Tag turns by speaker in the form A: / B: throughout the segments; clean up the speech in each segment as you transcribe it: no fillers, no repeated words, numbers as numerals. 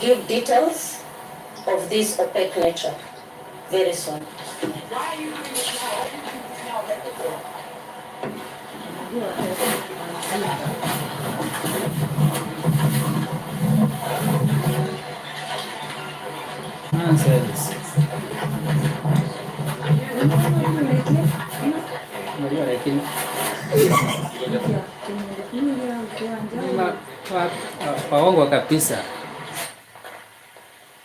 A: give details of this opaque nature very soon. Why are you doing this now?
B: Nonsense. Unajua lakini waongo kabisa,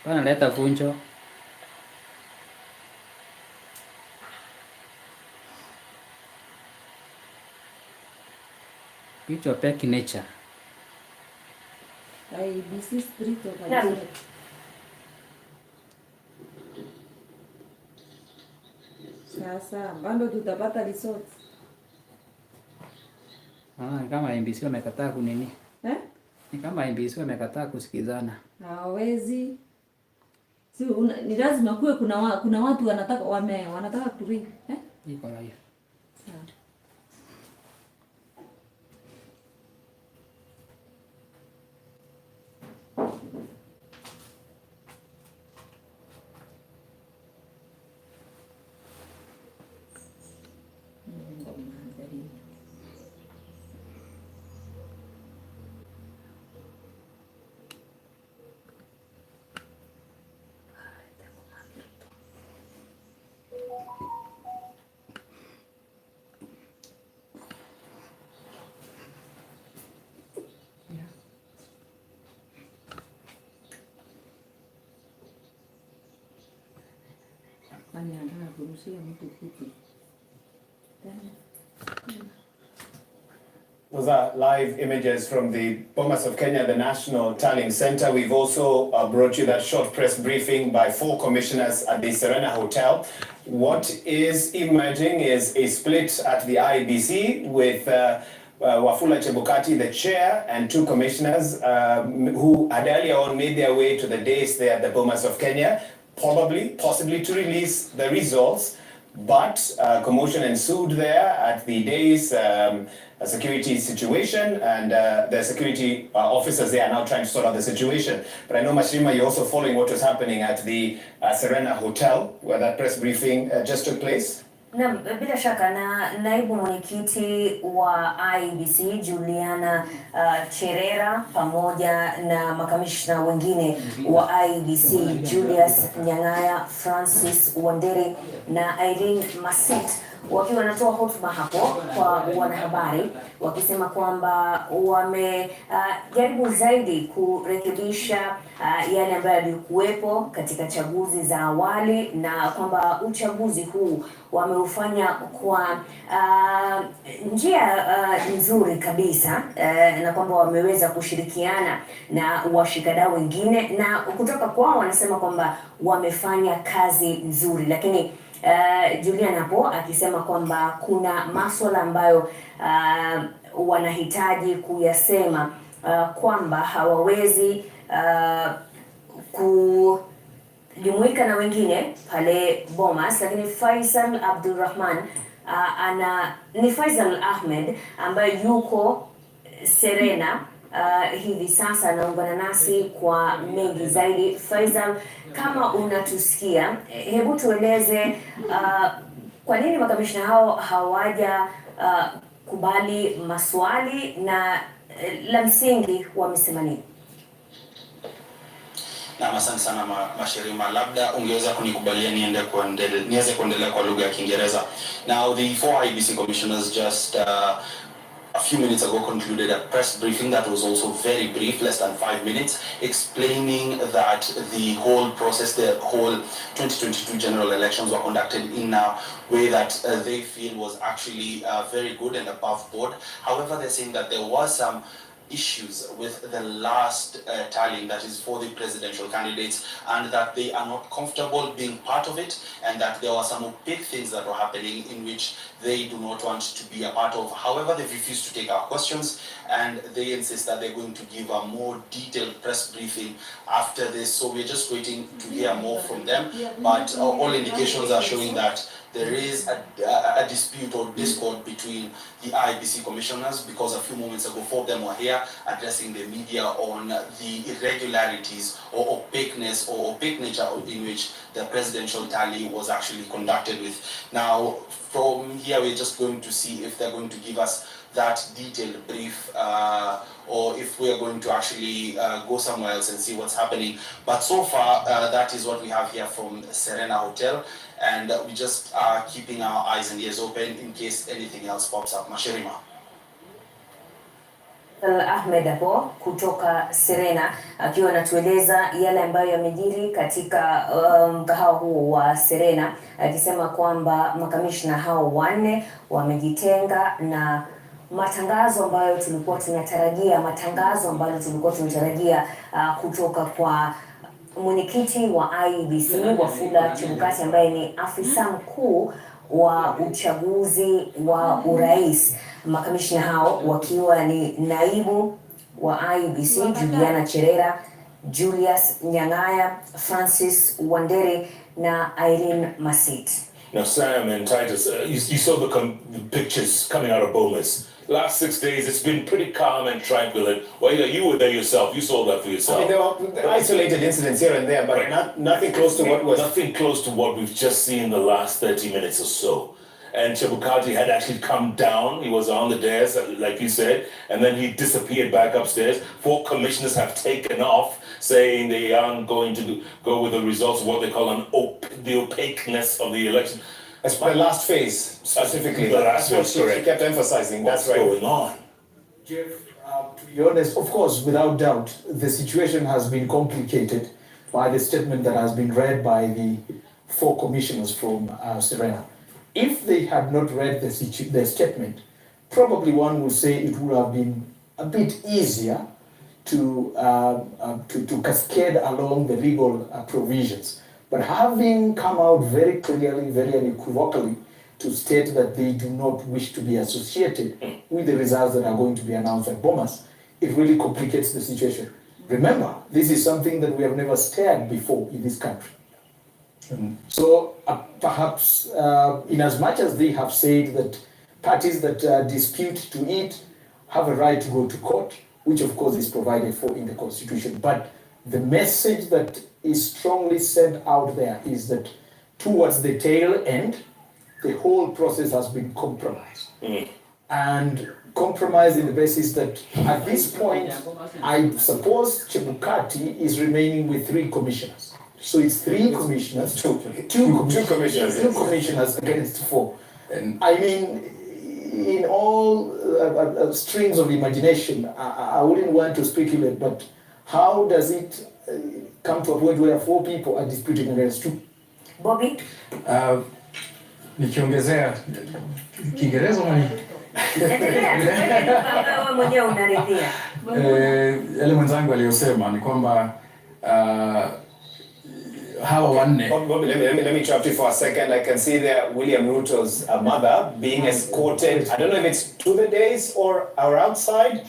B: wanaleta vunjo. Kichwa peki nature.
C: IEBC street of sasa bado tutapata results.
B: Kama IEBC wamekataa kunini? Ni kama IEBC wamekataa kusikizana.
C: Hawezi. Si ni lazima kuwe kuna watu wanataka kuring.
B: Iko hiyo.
C: Sawa.
D: Those are live images from the Bomas of Kenya, the National Tallying Center. We've also brought you that short press briefing by 4 commissioners at the Serena Hotel. What is emerging is a split at the IEBC with Wafula Chebukati, the chair, and 2 commissioners who had earlier on made their way to the dais there at the Bomas of Kenya, possibly to release the results, but commotion ensued there at the dais, a security situation, and the security officers there are now trying to sort out the situation. But I know, Mashirima, you're also following what was happening at the Serena Hotel, where that press briefing just took place.
A: Na bila shaka na naibu mwenyekiti wa IEBC Juliana Cherera pamoja na makamishna wengine wa IEBC Julius Nyang'aya, Francis Wanderi na Irene Masit wakiwa wanatoa hotuba hapo kwa wanahabari wakisema kwamba wamejaribu zaidi kurekebisha yale ambayo yalikuwepo katika chaguzi za awali na kwamba uchaguzi huu wameufanya kwa njia nzuri kabisa na kwamba wameweza kushirikiana na washikadau wengine na kutoka kwao wanasema kwamba wamefanya kazi nzuri, lakini Julian hapo akisema kwamba kuna masuala ambayo wanahitaji kuyasema kwamba hawawezi kujumuika na wengine pale Bomas, lakini Faisal Abdulrahman ni Faisal Ahmed ambaye yuko Serena hivi sasa anaungana nasi kwa mengi zaidi. Faisal, kama unatusikia, hebu tueleze kwa nini makamishna hao hawaja kubali maswali na la msingi wamesema nini?
E: Na asante sana Mashirima, labda ungeweza kunikubalia niweze kuendelea kwa lugha ya Kiingereza. Now the 4 IEBC commissioners just a few minutes ago concluded a press briefing that was also very brief, less than 5 minutes, explaining that the whole process, the whole 2022 general elections were conducted in a way that they feel was actually very good and above board. However, they're saying that there was some issues with the last tallying, that is for the presidential candidates, and that they are not comfortable being part of it, and that there were some opaque things that were happening in which they do not want to be a part of. However, they've refused to take our questions, and they insist that they're going to give a more detailed press briefing after this. So we're just waiting to hear more from them, but all indications are showing that there is a dispute or discord between the IEBC commissioners, because a few moments ago 4 of them were here addressing the media on the irregularities or opaqueness or opaque nature in which the presidential tally was actually conducted with. Now, from here, we're just going to see if they're going to give us that detailed brief, or if we are going to actually go somewhere else and see what's happening. But so far, that is what we have here from Serena Hotel, and we just are keeping our eyes and ears open in case anything else pops up. Mashirima.
A: Ahmed hapo kutoka Serena akiwa anatueleza yale ambayo yamejiri katika mkahawa huo wa Serena, akisema kwamba makamishna hao 4 wamejitenga na matangazo ambayo tulikuwa tunatarajia kutoka kwa mwenyekiti wa IEBC Wafula Chebukati ambaye ni afisa mkuu wa uchaguzi wa urais. Makamishna hao wakiwa ni naibu wa IEBC Juliana Cherera, Julius Nyang'aya, Francis Wanderi na Irene Masit.
F: Now, Sam and Titus, you saw the pictures coming out of Bomas. Last 6 days, it's been pretty calm and tranquil. And, well, you were there yourself. You saw that for yourself.
D: I mean, there were isolated incidents here and there, but right. nothing close to what was...
F: Nothing close to what we've just seen in the last 30 minutes or so. And Chebukati had actually come down. He was on the dais, like you said, and then he disappeared back upstairs. 4 commissioners have taken off, saying they aren't going to go with the results of what they call the opaqueness of the election.
D: As for the last phase, specifically.
F: The last phase, correct.
D: She kept emphasizing. That's right.
F: What's going on?
G: Jeff, to be honest, of course, without doubt, the situation has been complicated by the statement that has been read by the 4 commissioners from Serena. If they had not read the statement, probably one would say it would have been a bit easier to cascade along the legal provisions. But having come out very clearly, very unequivocally, to state that they do not wish to be associated with the results that are going to be announced at Bomas, it really complicates the situation. Remember, this is something that we have never stared before in this country. So perhaps, in as much as they have said that parties that dispute to it have a right to go to court, which of course is provided for in the Constitution, but the message that is strongly sent out there is that towards the tail end, the whole process has been compromised. And compromised in the basis that at this point, I suppose Chebukati is remaining with 3 commissioners. So it's 3 commissioners, two commissioners against 4. And I mean, in all streams of imagination, I wouldn't want to speculate, but how does it come to a point where 4 people are disputing against 2?
A: Bobby?
H: Nikiongezea Kiingereza mwenye
A: mwenyewe unaridhia.
H: Yale mwenzangu aliyosema ni kwamba hawa 4.
D: Let me interrupt you for a second. I can see there William Ruto's mother being escorted. I don't know if it's to the dais or outside.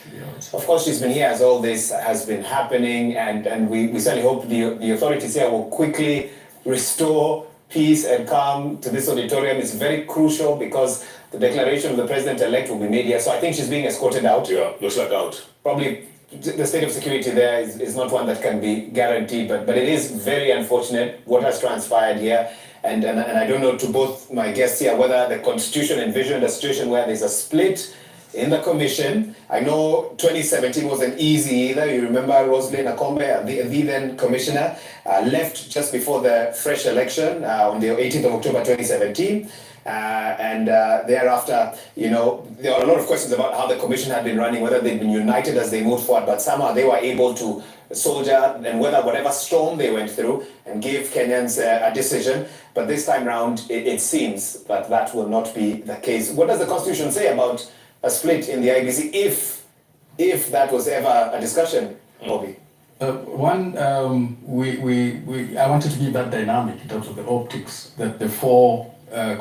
D: Of course, she's been here as all this has been happening, and we certainly hope the authorities here will quickly restore peace and calm to this auditorium. It's very crucial because the declaration of the president-elect will be made here. So I think she's being escorted out.
F: Yeah, looks like out.
D: Probably the state of security there is not one that can be guaranteed, but it is very unfortunate what has transpired here. And I don't know, to both my guests here, whether the Constitution envisioned a situation where there's a split in the commission. I know 2017 wasn't easy either. You remember Rosalyn Akombe, the then commissioner, left just before the fresh election on the 18th of October 2017. And thereafter, you know, there are a lot of questions about how the commission had been running, whether they'd been united as they moved forward, but somehow they were able to soldier and whether whatever storm they went through and give Kenyans a decision. But this time round, it seems that will not be the case. What does the Constitution say about a split in the IEBC if that was ever a discussion, Bobby?
H: I wanted to give that dynamic in terms of the optics, that the 4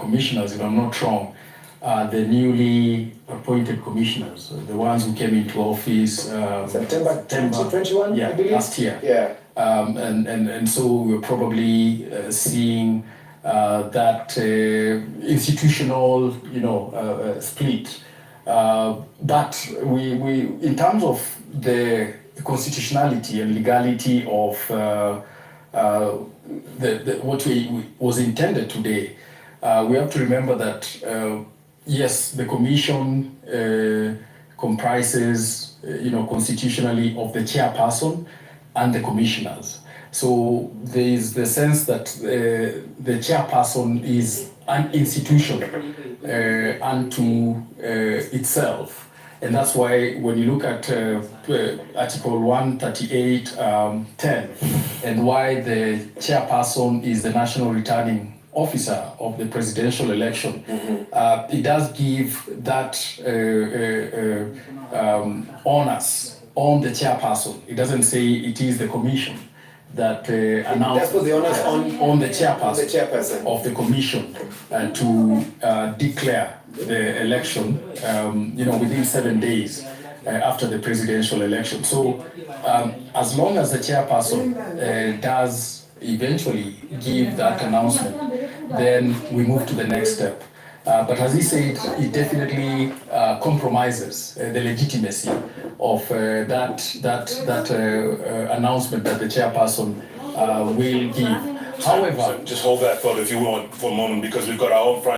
H: commissioners, if I'm not wrong, the newly appointed commissioners, the ones who came into office
D: September 2021,
H: yeah,
D: I believe?
H: last year.
D: Yeah.
H: And so we're probably seeing that institutional, split. But we, in terms of the constitutionality and legality of what was intended today, we have to remember that yes, the commission comprises, constitutionally of the chairperson and the commissioners. So there is the sense that the chairperson is an institution unto itself. And that's why when you look at Article 138(10) and why the chairperson is the national returning officer of the presidential election, it does give that onus on the chairperson. It doesn't say it is the commission that announced.
D: That's what the onus
H: on the chairperson of the commission to declare the election, within 7 days after the presidential election. So as long as the chairperson does eventually give that announcement, then we move to the next step. But as he said, it definitely compromises the legitimacy of that announcement that the chairperson will give. However,
F: just hold that thought if you want for a moment, because we've got our own